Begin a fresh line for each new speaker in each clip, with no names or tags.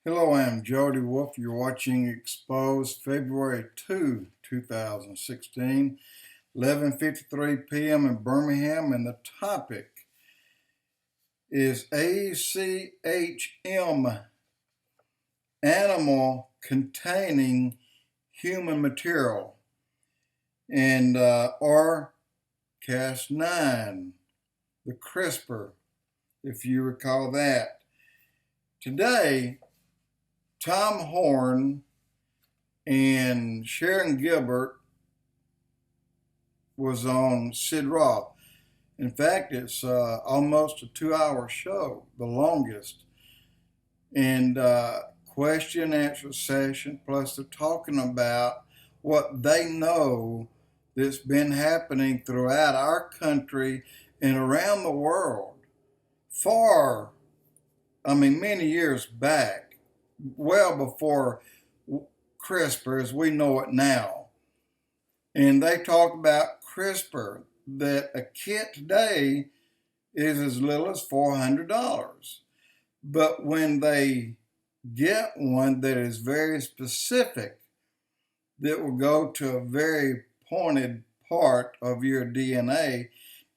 Hello, I'm Jody Wolf. You're watching Expoz February 2016, 11:53 p.m. in Birmingham, and the topic is ACHM, animal containing human material, and or Cas9, the CRISPR, if you recall that. Today, Tom Horn and Sharon Gilbert was on Sid Roth. In fact, it's almost a 2-hour show, the longest. And question answer session, plus they're talking about what they know that's been happening throughout our country and around the world many years back, well before CRISPR as we know it now. And they talk about CRISPR, that a kit today is as little as $400. But when they get one that is very specific, that will go to a very pointed part of your DNA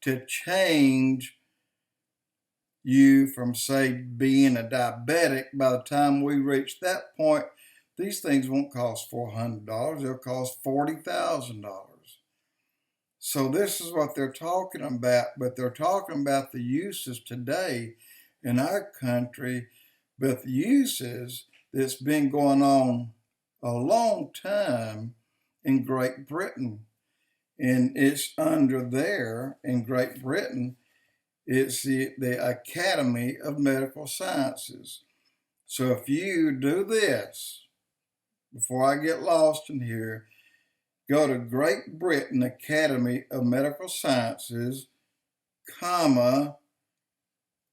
to change you from, say, being a diabetic, by the time we reach that point, these things won't cost $400. They'll cost $40,000. So this is what they're talking about, but they're talking about the uses today in our country, but the uses that's been going on a long time in Great Britain. And it's under there in Great Britain, it's the Academy of Medical Sciences. So if you do this, before I get lost in here, go to Great Britain Academy of Medical Sciences, comma,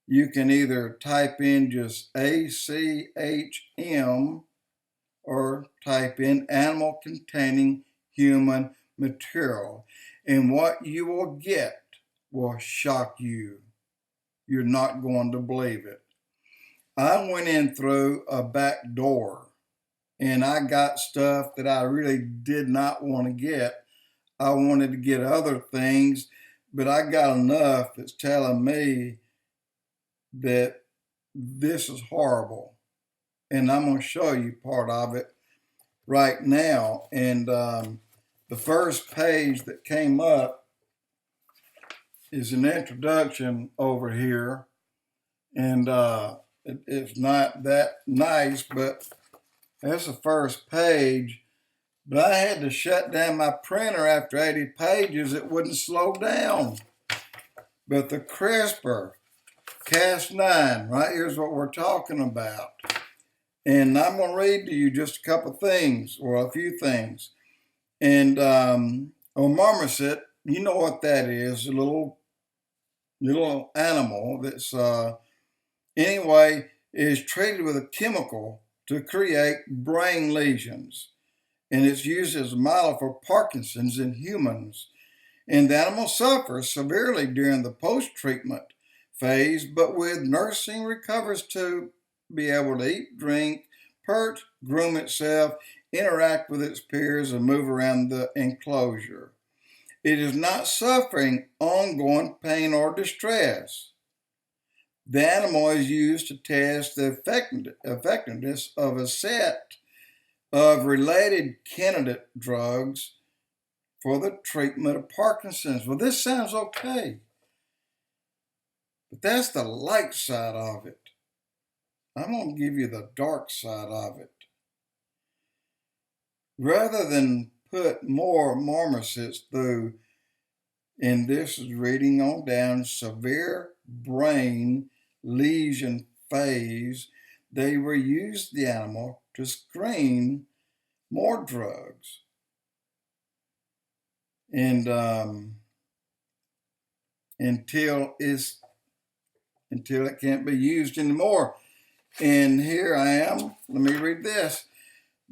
you can either type in just ACHM or type in animal containing human material. And what you will get will shock you. You're not going to believe it. I went in through a back door and I got stuff that I really did not want to get. I wanted to get other things, but I got enough that's telling me that this is horrible. And I'm going to show you part of it right now. And the first page that came up is an introduction over here. And it's not that nice, but that's the first page. But I had to shut down my printer after 80 pages. It wouldn't slow down. But the CRISPR, Cas9, right here's what we're talking about. And I'm going to read to you just a couple things, or a few things. And on marmoset, you know what that is, a little animal that's, anyway, is treated with a chemical to create brain lesions. And it's used as a model for Parkinson's in humans. And the animal suffers severely during the post-treatment phase, but with nursing recovers to be able to eat, drink, perch, groom itself, interact with its peers, and move around the enclosure. It is not suffering ongoing pain or distress. The animal is used to test the effectiveness of a set of related candidate drugs for the treatment of Parkinson's. Well, this sounds okay, but that's the light side of it. I'm going to give you the dark side of it. Rather than put more marmosets through, and this is reading on down, severe brain lesion phase, they reused the animal to screen more drugs. And until it can't be used anymore. And here I am. Let me read this.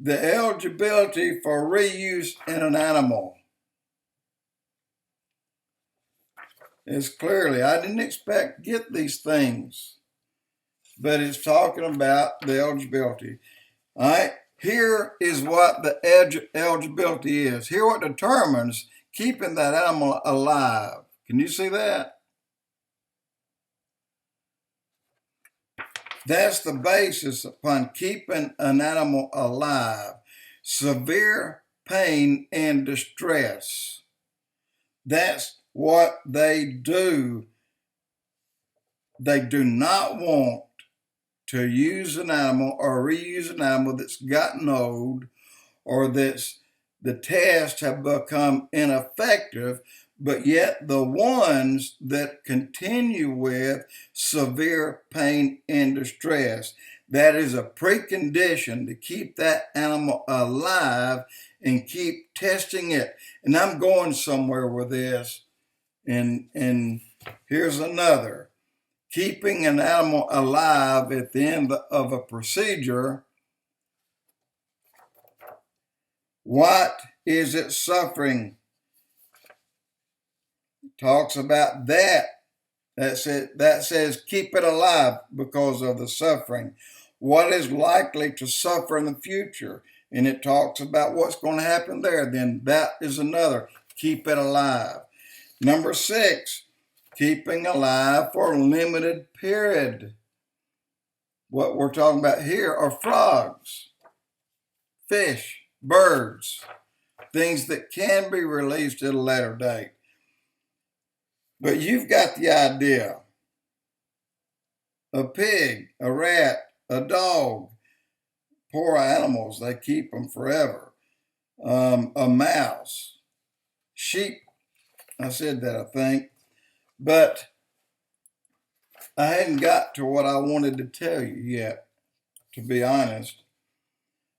The eligibility for reuse in an animal is clearly, I didn't expect to get these things, but it's talking about the eligibility. All right, here is what the eligibility is. Here what determines keeping that animal alive. Can you see that? That's the basis upon keeping an animal alive. Severe pain and distress. That's what they do. They do not want to use an animal or reuse an animal that's gotten old or that's the tests have become ineffective, but yet the ones that continue with severe pain and distress, that is a precondition to keep that animal alive and keep testing it. And I'm going somewhere with this, and here's another. Keeping an animal alive at the end of a procedure, what is it suffering? Talks about that. That says keep it alive because of the suffering. What is likely to suffer in the future? And it talks about what's going to happen there. Then that is another. Keep it alive. Number 6, keeping alive for a limited period. What we're talking about here are frogs, fish, birds, things that can be released at a later date. But you've got the idea. A pig, a rat, a dog, poor animals, they keep them forever. A mouse, sheep, I said that, I think. But I hadn't got to what I wanted to tell you yet, to be honest.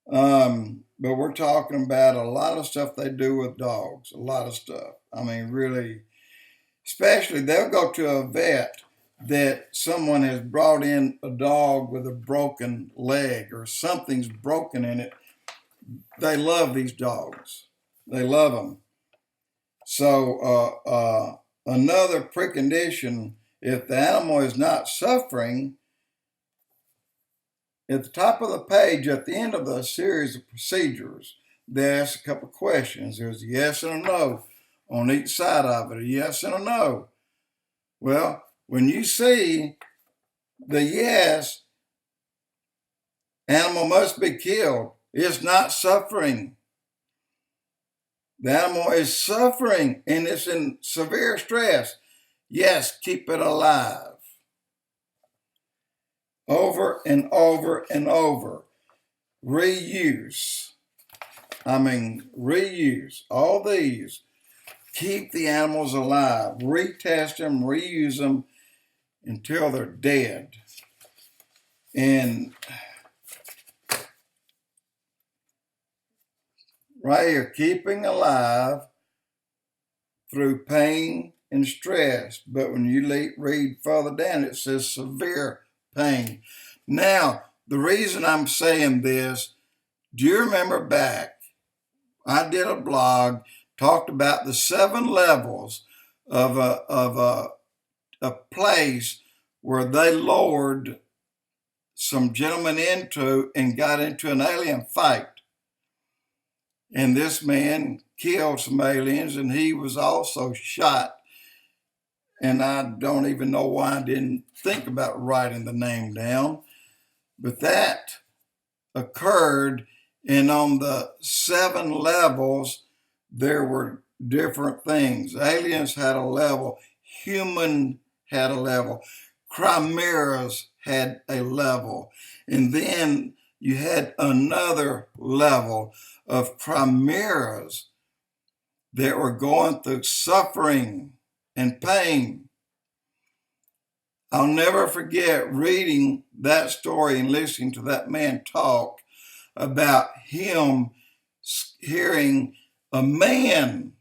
But we're talking about a lot of stuff they do with dogs, a lot of stuff. I mean, really, especially they'll go to a vet that someone has brought in a dog with a broken leg or something's broken in it. They love these dogs. They love them. So another precondition, if the animal is not suffering, at the top of the page, at the end of the series of procedures, they ask a couple of questions. There's a yes and a no on each side of it, a yes and a no. Well, when you see the yes, animal must be killed, it's not suffering. The animal is suffering and it's in severe stress. Yes, keep it alive. Over and over and over. Reuse. Reuse. All these. Keep the animals alive. Retest them, reuse them until they're dead. And right here, keeping alive through pain and stress. But when you read further down, it says severe pain. Now, the reason I'm saying this, do you remember back, I did a blog, talked about the 7 levels of a place where they lowered some gentlemen into and got into an alien fight. And this man killed some aliens and he was also shot. And I don't even know why I didn't think about writing the name down. But that occurred, and on the 7 levels, there were different things. Aliens had a level. Human had a level. Chimeras had a level. And then you had another level of chimeras that were going through suffering and pain. I'll never forget reading that story and listening to that man talk about him hearing a man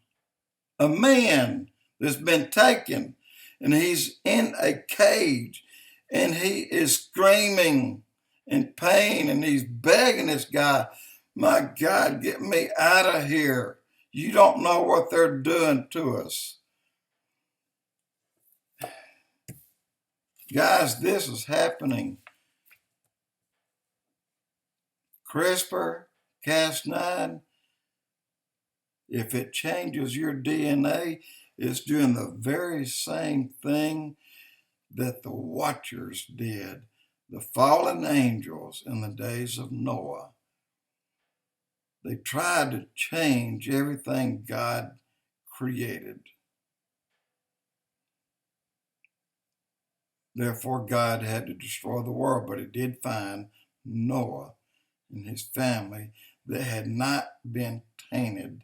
that's been taken, and he's in a cage and he is screaming in pain and he's begging this guy, my God, get me out of here. You don't know what they're doing to us. Guys, this is happening. CRISPR, Cas9, if it changes your DNA, it's doing the very same thing that the Watchers did, the fallen angels in the days of Noah. They tried to change everything God created. Therefore, God had to destroy the world, but he did find Noah and his family that had not been tainted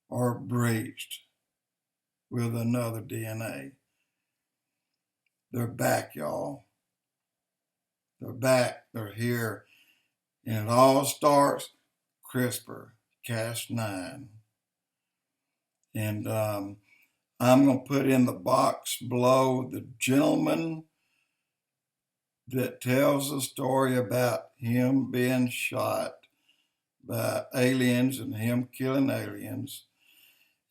or breached with another DNA. They're back, y'all. They're back. They're here. And it all starts CRISPR, Cas9. And I'm going to put in the box below the gentleman that tells the story about him being shot by aliens and him killing aliens.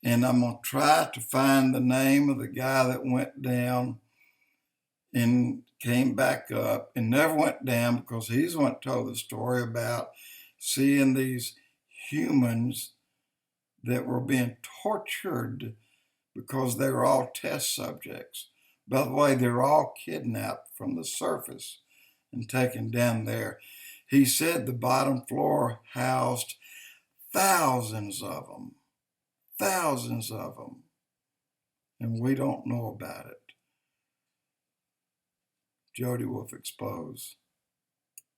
And I'm going to try to find the name of the guy that went down and came back up and never went down, because he's the one that told the story about seeing these humans that were being tortured because they were all test subjects. By the way, they're all kidnapped from the surface and taken down there. He said the bottom floor housed thousands of them, and we don't know about it. Jody Wolf Expoz.